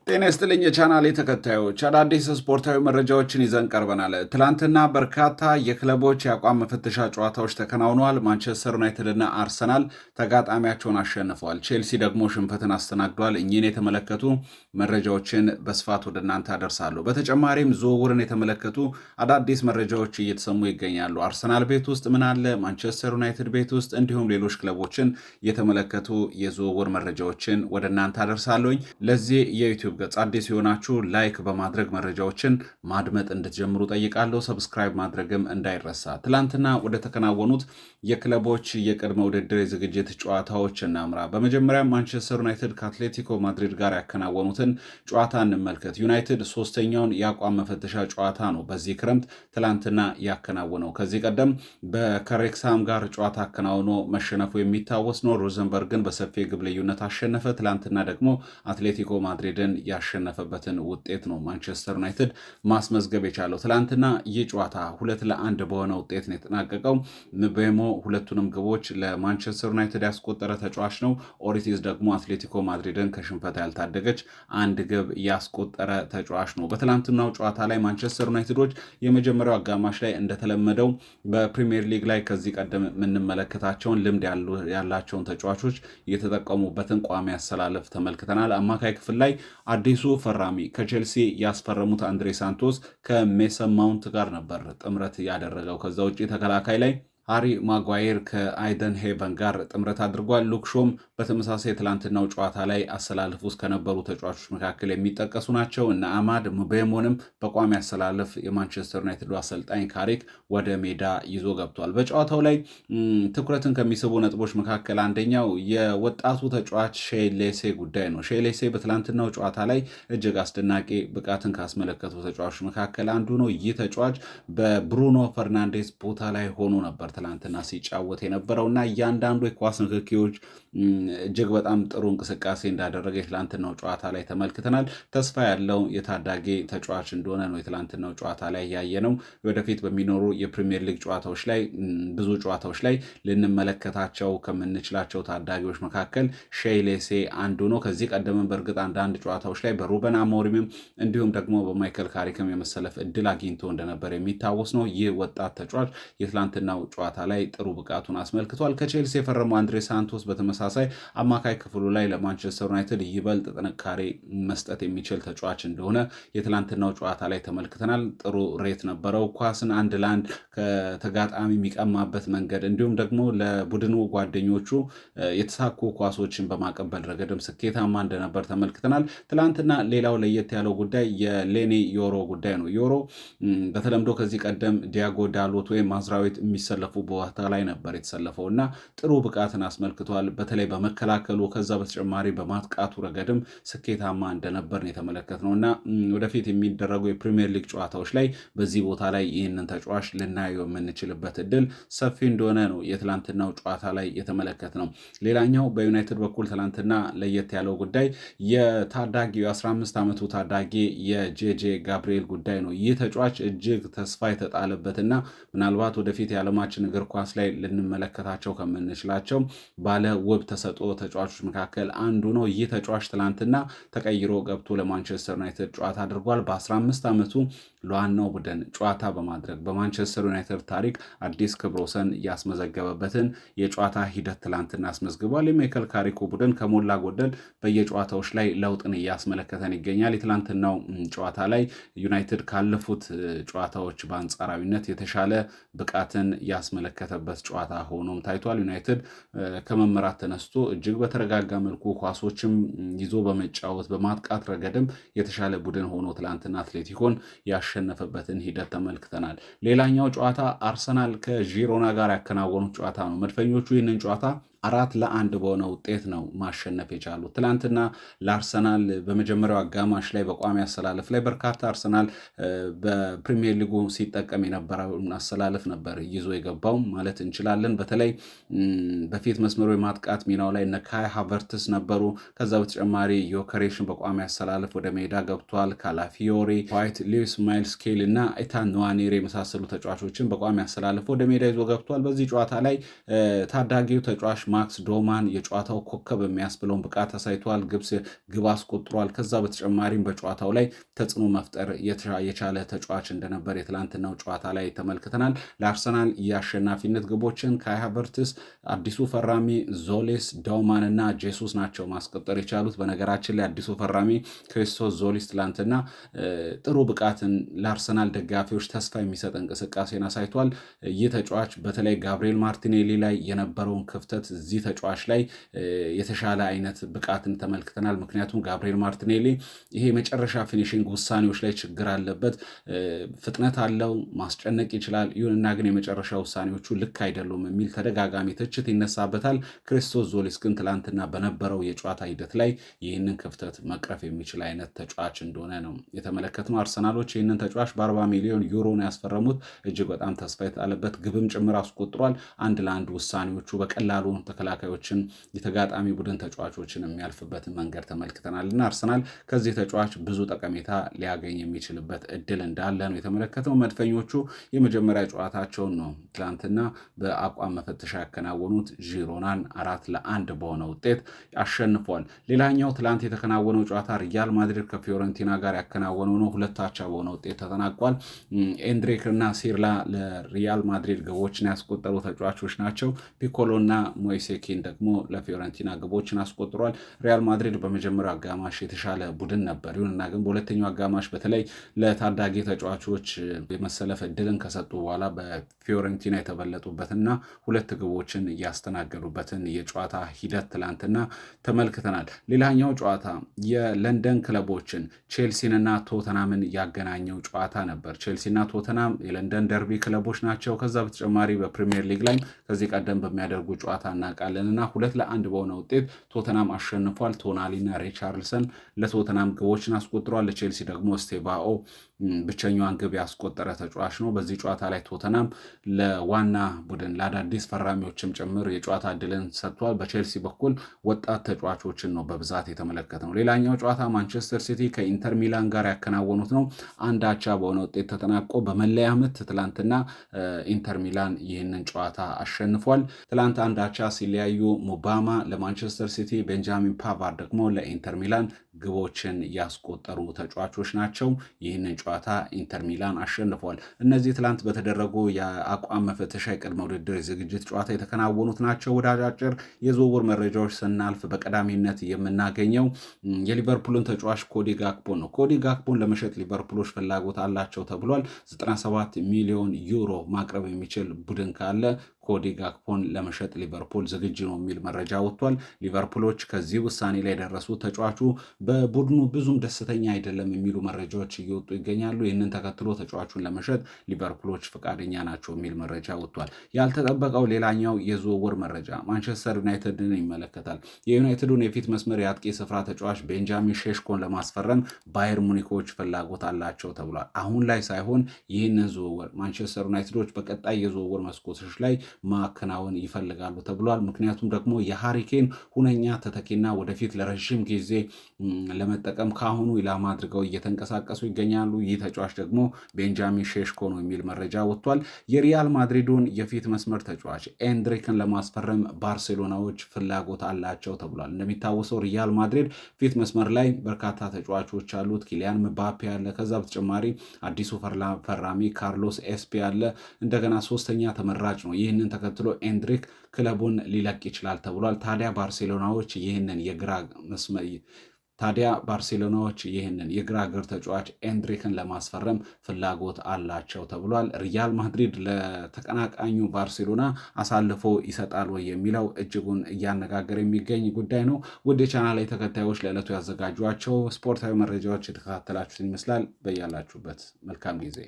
ጤና ይስጥልኝ የቻናሌ ተከታዮች አዳዲስ ስፖርታዊ መረጃዎችን ይዘን ቀርበናል። ትላንትና በርካታ የክለቦች የአቋም መፈተሻ ጨዋታዎች ተከናውነዋል። ማንቸስተር ዩናይትድ እና አርሰናል ተጋጣሚያቸውን አሸንፈዋል። ቼልሲ ደግሞ ሽንፈትን አስተናግዷል። እኚህን የተመለከቱ መረጃዎችን በስፋት ወደ እናንተ አደርሳለሁ። በተጨማሪም ዝውውርን የተመለከቱ አዳዲስ መረጃዎች እየተሰሙ ይገኛሉ። አርሰናል ቤት ውስጥ ምን አለ፣ ማንቸስተር ዩናይትድ ቤት ውስጥ እንዲሁም ሌሎች ክለቦችን የተመለከቱ የዝውውር መረጃዎችን ወደ እናንተ አደርሳለሁኝ። ለዚህ የዩቲዩብ ገጽ አዲስ የሆናችሁ ላይክ በማድረግ መረጃዎችን ማድመጥ እንድትጀምሩ ጠይቃለሁ። ሰብስክራይብ ማድረግም እንዳይረሳ። ትላንትና ወደ ተከናወኑት የክለቦች የቅድመ ውድድር የዝግጅት ጨዋታዎች እናምራ። በመጀመሪያ ማንቸስተር ዩናይትድ ከአትሌቲኮ ማድሪድ ጋር ያከናወኑትን ጨዋታ እንመልከት። ዩናይትድ ሶስተኛውን የአቋም መፈተሻ ጨዋታ ነው በዚህ ክረምት ትላንትና ያከናወነው። ከዚህ ቀደም በከሬክሳም ጋር ጨዋታ አከናውኖ መሸነፉ የሚታወስ ነው። ሮዘንበርግን በሰፊ የግብ ልዩነት አሸነፈ። ትላንትና ደግሞ አትሌቲኮ ማድሪድን ያሸነፈበትን ውጤት ነው ማንቸስተር ዩናይትድ ማስመዝገብ የቻለው። ትላንትና ይህ ጨዋታ 2-1 በሆነ ውጤት ነው የተጠናቀቀው። ምቤሞ ሁለቱንም ግቦች ለማንቸስተር ዩናይትድ ያስቆጠረ ተጫዋች ነው። ኦሪቲዝ ደግሞ አትሌቲኮ ማድሪድን ከሽንፈት ያልታደገች አንድ ግብ ያስቆጠረ ተጫዋች ነው። በትላንትናው ጨዋታ ላይ ማንቸስተር ዩናይትዶች የመጀመሪያው አጋማሽ ላይ እንደተለመደው በፕሪሚየር ሊግ ላይ ከዚህ ቀደም የምንመለከታቸውን ልምድ ያላቸውን ተጫዋቾች የተጠቀሙበትን ቋሚ አሰላለፍ ተመልክተናል። አማካይ ክፍል ላይ አዲሱ ፈራሚ ከቼልሲ ያስፈረሙት አንድሬ ሳንቶስ ከሜሰን ማውንት ጋር ነበር ጥምረት ያደረገው። ከዛ ውጭ ተከላካይ ላይ ሃሪ ማጓየር ከአይደን ሄቨን ጋር ጥምረት አድርጓል። ሉክሾም በተመሳሳይ ትላንትናው ጨዋታ ላይ አሰላለፍ ውስጥ ከነበሩ ተጫዋቾች መካከል የሚጠቀሱ ናቸው። እነ አማድ ምቤሞንም በቋሚ አሰላለፍ የማንቸስተር ዩናይትድ አሰልጣኝ ካሪክ ወደ ሜዳ ይዞ ገብቷል። በጨዋታው ላይ ትኩረትን ከሚስቡ ነጥቦች መካከል አንደኛው የወጣቱ ተጫዋች ሼሌሴ ጉዳይ ነው። ሼሌሴ በትላንትናው ጨዋታ ላይ እጅግ አስደናቂ ብቃትን ካስመለከቱ ተጫዋቾች መካከል አንዱ ነው። ይህ ተጫዋች በብሩኖ ፈርናንዴስ ቦታ ላይ ሆኖ ነበር ትላንትና ሲጫወት የነበረውና እያንዳንዱ የኳስ ንክኪዎች እጅግ በጣም ጥሩ እንቅስቃሴ እንዳደረገ የትላንትናው ጨዋታ ላይ ተመልክተናል። ተስፋ ያለው የታዳጊ ተጫዋች እንደሆነ ነው የትላንትናው ጨዋታ ላይ ያየነው። ወደፊት በሚኖሩ የፕሪሚየር ሊግ ጨዋታዎች ላይ ብዙ ጨዋታዎች ላይ ልንመለከታቸው ከምንችላቸው ታዳጊዎች መካከል ሼሌሴ አንዱ ነው። ከዚህ ቀደምን በእርግጥ አንዳንድ ጨዋታዎች ላይ በሩበን አሞሪምም እንዲሁም ደግሞ በማይከል ካሪክም የመሰለፍ እድል አግኝቶ እንደነበር የሚታወስ ነው። ይህ ወጣት ተጫዋች የትላንትናው ጨዋታ ላይ ጥሩ ብቃቱን አስመልክቷል። ከቼልሲ የፈረመው አንድሬ ሳንቶስ በተመሳሳይ አማካይ ክፍሉ ላይ ለማንቸስተር ዩናይትድ ይበልጥ ጥንካሬ መስጠት የሚችል ተጫዋች እንደሆነ የትላንትናው ጨዋታ ላይ ተመልክተናል። ጥሩ ሬት ነበረው። ኳስን አንድ ለአንድ ከተጋጣሚ የሚቀማበት መንገድ እንዲሁም ደግሞ ለቡድኑ ጓደኞቹ የተሳኩ ኳሶችን በማቀበል ረገድም ስኬታማ እንደነበር ተመልክተናል። ትላንትና ሌላው ለየት ያለው ጉዳይ የሌኒ ዮሮ ጉዳይ ነው። ዮሮ በተለምዶ ከዚህ ቀደም ዲያጎ ዳሎት ወይም ማዝራዊት የሚሰለፉ ቦታ ላይ ነበር የተሰለፈው እና ጥሩ ብቃትን አስመልክቷል። በተለይ በመከላከሉ ከዛ በተጨማሪ በማጥቃቱ ረገድም ስኬታማ እንደነበር የተመለከትነው እና ወደፊት የሚደረጉ የፕሪሚየር ሊግ ጨዋታዎች ላይ በዚህ ቦታ ላይ ይህንን ተጫዋች ልናየው የምንችልበት እድል ሰፊ እንደሆነ ነው የትላንትናው ጨዋታ ላይ የተመለከትነው። ሌላኛው በዩናይትድ በኩል ትላንትና ለየት ያለው ጉዳይ የታዳጊው የ15 ዓመቱ ታዳጊ የጄጄ ጋብሪኤል ጉዳይ ነው። ይህ ተጫዋች እጅግ ተስፋ የተጣለበትና ምናልባት ወደፊት የዓለማችን እግር ኳስ ላይ ልንመለከታቸው ከምንችላቸው ባለ ውብ ተሰጥኦ ተጫዋቾች መካከል አንዱ ነው። ይህ ተጫዋች ትላንትና ተቀይሮ ገብቶ ለማንቸስተር ዩናይትድ ጨዋታ አድርጓል። በ15 ዓመቱ ለዋናው ቡድን ጨዋታ በማድረግ በማንቸስተር ዩናይትድ ታሪክ አዲስ ክብረ ወሰን ያስመዘገበበትን የጨዋታ ሂደት ትላንትና አስመዝግቧል። የማይከል ካሪኮ ቡድን ከሞላ ጎደል በየጨዋታዎች ላይ ለውጥን እያስመለከተን ይገኛል። የትላንትናው ጨዋታ ላይ ዩናይትድ ካለፉት ጨዋታዎች በአንጻራዊነት የተሻለ ብቃትን ያስመለከተበት ጨዋታ ሆኖም ታይቷል። ዩናይትድ ከመመራት ተነስቶ እጅግ በተረጋጋ መልኩ ኳሶችም ይዞ በመጫወት በማጥቃት ረገድም የተሻለ ቡድን ሆኖ ትላንትና አትሌቲኮን ያሸነፈበትን ሂደት ተመልክተናል። ሌላኛው ጨዋታ አርሰናል ከዢሮና ጋር ያከናወኑት ጨዋታ ነው። መድፈኞቹ ይህንን ጨዋታ 4-1 በሆነ ውጤት ነው ማሸነፍ የቻሉት። ትላንትና ለአርሰናል በመጀመሪያው አጋማሽ ላይ በቋሚ አሰላለፍ ላይ በርካታ አርሰናል በፕሪሚየር ሊጉ ሲጠቀም የነበረውን አሰላለፍ ነበር ይዞ የገባው ማለት እንችላለን። በተለይ በፊት መስመሩ የማጥቃት ሚናው ላይ እነ ካይ ሃቨርትስ ነበሩ። ከዛ በተጨማሪ ዮከሬሽን በቋሚ አሰላለፍ ወደ ሜዳ ገብቷል። ካላፊዮሪ፣ ዋይት፣ ሊዊስ ማይልስ ስኬሊ እና ኢታን ንዋኔሪ የመሳሰሉ ተጫዋቾችን በቋሚ አሰላለፍ ወደ ሜዳ ይዞ ገብቷል። በዚህ ጨዋታ ላይ ታዳጊው ተጫዋች ማክስ ዶማን የጨዋታው ኮከብ የሚያስብለውን ብቃት አሳይቷል። ግብ አስቆጥሯል። ከዛ በተጨማሪም በጨዋታው ላይ ተጽዕኖ መፍጠር የቻለ ተጫዋች እንደነበር የትላንትናው ጨዋታ ላይ ተመልክተናል። ለአርሰናል የአሸናፊነት ግቦችን ካይ ሃቨርትስ፣ አዲሱ ፈራሚ ዞሌስ፣ ዳውማን እና ጄሱስ ናቸው ማስቆጠር የቻሉት። በነገራችን ላይ አዲሱ ፈራሚ ክሪስቶስ ዞሊስ ትላንትና ጥሩ ብቃትን ለአርሰናል ደጋፊዎች ተስፋ የሚሰጥ እንቅስቃሴን አሳይቷል። ይህ ተጫዋች በተለይ ጋብሪኤል ማርቲኔሊ ላይ የነበረውን ክፍተት እዚህ ተጫዋች ላይ የተሻለ አይነት ብቃትን ተመልክተናል። ምክንያቱም ጋብሪኤል ማርቲኔሊ ይሄ የመጨረሻ ፊኒሽንግ ውሳኔዎች ላይ ችግር አለበት። ፍጥነት አለው፣ ማስጨነቅ ይችላል። ይሁንና ግን የመጨረሻ ውሳኔዎቹ ልክ አይደሉም የሚል ተደጋጋሚ ትችት ይነሳበታል። ክሪስቶስ ዞሊስ ግን ትላንትና በነበረው የጨዋታ ሂደት ላይ ይህንን ክፍተት መቅረፍ የሚችል አይነት ተጫዋች እንደሆነ ነው የተመለከትነው። አርሰናሎች ይህንን ተጫዋች በ40 ሚሊዮን ዩሮ ነው ያስፈረሙት። እጅግ በጣም ተስፋ የተጣለበት ግብም ጭምር አስቆጥሯል። 1-1 ውሳኔዎቹ በቀላሉ ተከላካዮችን የተጋጣሚ ቡድን ተጫዋቾችን የሚያልፍበትን መንገድ ተመልክተናል እና አርሰናል ከዚህ ተጫዋች ብዙ ጠቀሜታ ሊያገኝ የሚችልበት እድል እንዳለ ነው የተመለከተው። መድፈኞቹ የመጀመሪያ ጨዋታቸውን ነው ትላንትና በአቋም መፈተሻ ያከናወኑት። ዢሮናን 4-1 በሆነ ውጤት አሸንፏል። ሌላኛው ትላንት የተከናወነው ጨዋታ ሪያል ማድሪድ ከፊዮረንቲና ጋር ያከናወነው ነው። 2-2 በሆነ ውጤት ተጠናቋል። ኤንድሪክ እና ሲርላ ለሪያል ማድሪድ ግቦችን ያስቆጠሩ ተጫዋቾች ናቸው። ፒኮሎ እና ሞይሴኪን ደግሞ ለፊዮረንቲና ግቦችን አስቆጥሯል። ሪያል ማድሪድ በመጀመሪያው አጋማሽ የተሻለ ቡድን ነበር። ይሁንና ግን በሁለተኛው አጋማሽ በተለይ ለታዳጊ ተጫዋቾች የመሰለፍ እድልን ከሰጡ በኋላ በፊዮረንቲና የተበለጡበትና 2 ግቦችን እያስተናገዱበትን የጨዋታ ሂደት ትላንትና ተመልክተናል። ሌላኛው ጨዋታ የለንደን ክለቦችን ቼልሲንና ቶተናምን ያገናኘው ጨዋታ ነበር። ቼልሲና ቶተናም የለንደን ደርቢ ክለቦች ናቸው። ከዛ በተጨማሪ በፕሪሚየር ሊግ ላይ ከዚህ ቀደም በሚያደርጉ ጨዋታ እናውቃለንና 2-1 በሆነ ውጤት ቶተናም አሸንፏል። ቶናሊና ሪቻርልሰን ለቶተናም ግቦችን አስቆጥሯል። ለቼልሲ ደግሞ ስቴቫኦ ብቸኛዋን ግብ ያስቆጠረ ተጫዋች ነው። በዚህ ጨዋታ ላይ ቶተናም ለዋና ቡድን ለአዳዲስ ፈራሚዎችም ጭምር የጨዋታ እድልን ሰጥቷል። በቼልሲ በኩል ወጣት ተጫዋቾችን ነው በብዛት የተመለከተው። ሌላኛው ጨዋታ ማንቸስተር ሲቲ ከኢንተር ሚላን ጋር ያከናወኑት ነው። 1-1 በሆነ ውጤት ተጠናቆ በመለያ ምት ትላንትና ኢንተር ሚላን ይህንን ጨዋታ አሸንፏል። ትላንት 1-1 ሲለያዩ ሙባማ ለማንቸስተር ሲቲ፣ ቤንጃሚን ፓቫር ደግሞ ለኢንተር ሚላን ግቦችን ያስቆጠሩ ተጫዋቾች ናቸው። ይህንን ጨዋታ ኢንተር ሚላን አሸንፏል። እነዚህ ትላንት በተደረጉ የአቋም መፈተሻ የቅድመ ውድድር የዝግጅት ጨዋታ የተከናወኑት ናቸው። ወደ አጫጭር የዝውውር መረጃዎች ስናልፍ በቀዳሚነት የምናገኘው የሊቨርፑልን ተጫዋች ኮዲ ጋክፖን ነው። ኮዲ ጋክፖን ለመሸጥ ሊቨርፑሎች ፍላጎት አላቸው ተብሏል። 97 ሚሊዮን ዩሮ ማቅረብ የሚችል ቡድን ካለ ኮዲ ጋክፖን ለመሸጥ ሊቨርፑል ዝግጁ ነው የሚል መረጃ ወጥቷል። ሊቨርፑሎች ከዚህ ውሳኔ ላይ የደረሱ ተጫዋቹ በቡድኑ ብዙም ደስተኛ አይደለም የሚሉ መረጃዎች እየወጡ ይገኛሉ። ይህንን ተከትሎ ተጫዋቹን ለመሸጥ ሊቨርፑሎች ፈቃደኛ ናቸው የሚል መረጃ ወጥቷል። ያልተጠበቀው ሌላኛው የዝውውር መረጃ ማንቸስተር ዩናይትድን ይመለከታል። የዩናይትዱን የፊት መስመር የአጥቂ ስፍራ ተጫዋች ቤንጃሚን ሼሽኮን ለማስፈረም ባየር ሙኒኮች ፍላጎት አላቸው ተብሏል። አሁን ላይ ሳይሆን ይህንን ዝውውር ማንቸስተር ዩናይትዶች በቀጣይ የዝውውር መስኮቶች ላይ ማከናወን ይፈልጋሉ ተብሏል። ምክንያቱም ደግሞ የሃሪኬን ሁነኛ ተተኪና ወደፊት ለረዥም ጊዜ ለመጠቀም ካሁኑ ኢላማ አድርገው እየተንቀሳቀሱ ይገኛሉ። ይህ ተጫዋች ደግሞ ቤንጃሚን ሼሽኮ ነው የሚል መረጃ ወጥቷል። የሪያል ማድሪዱን የፊት መስመር ተጫዋች ኤንድሪክን ለማስፈረም ባርሴሎናዎች ፍላጎት አላቸው ተብሏል። እንደሚታወሰው ሪያል ማድሪድ ፊት መስመር ላይ በርካታ ተጫዋቾች አሉት። ኪሊያን ምባፔ አለ። ከዛ በተጨማሪ አዲሱ ፈራሚ ካርሎስ ኤስፔ አለ። እንደገና ሶስተኛ ተመራጭ ነው። ይህንን ተከትሎ ኤንድሪክ ክለቡን ሊለቅ ይችላል ተብሏል። ታዲያ ባርሴሎናዎች ይህንን የግራ እግር ተጫዋች ኤንድሪክን ለማስፈረም ፍላጎት አላቸው ተብሏል። ሪያል ማድሪድ ለተቀናቃኙ ባርሴሎና አሳልፎ ይሰጣል ወይ የሚለው እጅጉን እያነጋገረ የሚገኝ ጉዳይ ነው። ውድ የቻናል ላይ ተከታዮች ለዕለቱ ያዘጋጇቸው ስፖርታዊ መረጃዎች የተከታተላችሁትን ይመስላል። በያላችሁበት መልካም ጊዜ